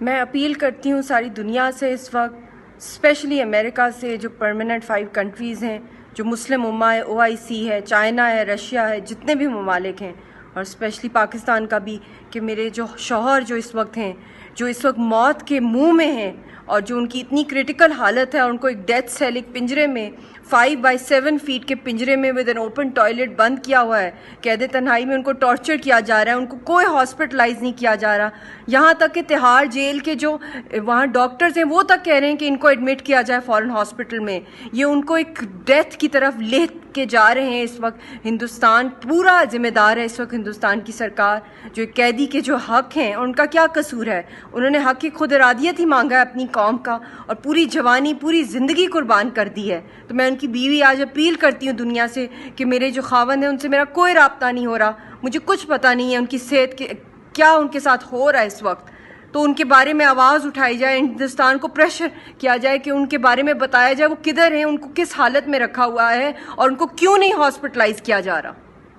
मैं अपील करती हूँ सारी दुनिया से इस वक्त, स्पेशली अमेरिका से, जो परमानेंट 5 कंट्रीज़ हैं, जो मुस्लिम उम्मा है, OIC है, चाइना है, रशिया है, जितने भी ममालिक हैं, और स्पेशली पाकिस्तान का भी, कि मेरे जो शौहर जो इस वक्त हैं, जो इस वक्त मौत के मुंह में हैं और जो उनकी इतनी क्रिटिकल हालत है और उनको एक डेथ सेल, एक पिंजरे में 5 बाई 7 फीट के पिंजरे में विद एन ओपन टॉयलेट बंद किया हुआ है, कैद तन्हाई में उनको टॉर्चर किया जा रहा है, उनको कोई हॉस्पिटलाइज नहीं किया जा रहा। यहाँ तक कि तिहाड़ जेल के जो वहाँ डॉक्टर्स हैं वो तक कह रहे हैं कि इनको एडमिट किया जाए फॉरेन हॉस्पिटल में। ये उनको एक डेथ की तरफ ले के जा रहे हैं। इस वक्त हिंदुस्तान पूरा जिम्मेदार है, इस वक्त हिंदुस्तान की सरकार, जो कैदी के जो हक हैं उनका क्या कसूर है। उन्होंने हक की खुद इरादियत ही मांगा है अपनी कौम का, और पूरी जवानी, पूरी ज़िंदगी कुर्बान कर दी है। तो मैं उनकी बीवी आज अपील करती हूँ दुनिया से कि मेरे जो खावंद हैं उनसे मेरा कोई राब्ता नहीं हो रहा, मुझे कुछ पता नहीं है उनकी सेहत के क्या उनके साथ हो रहा है इस वक्त, तो उनके बारे में आवाज़ उठाई जाए, हिंदुस्तान को प्रेशर किया जाए कि उनके बारे में बताया जाए वो किधर हैं, उनको किस हालत में रखा हुआ है और उनको क्यों नहीं हॉस्पिटलाइज किया जा रहा।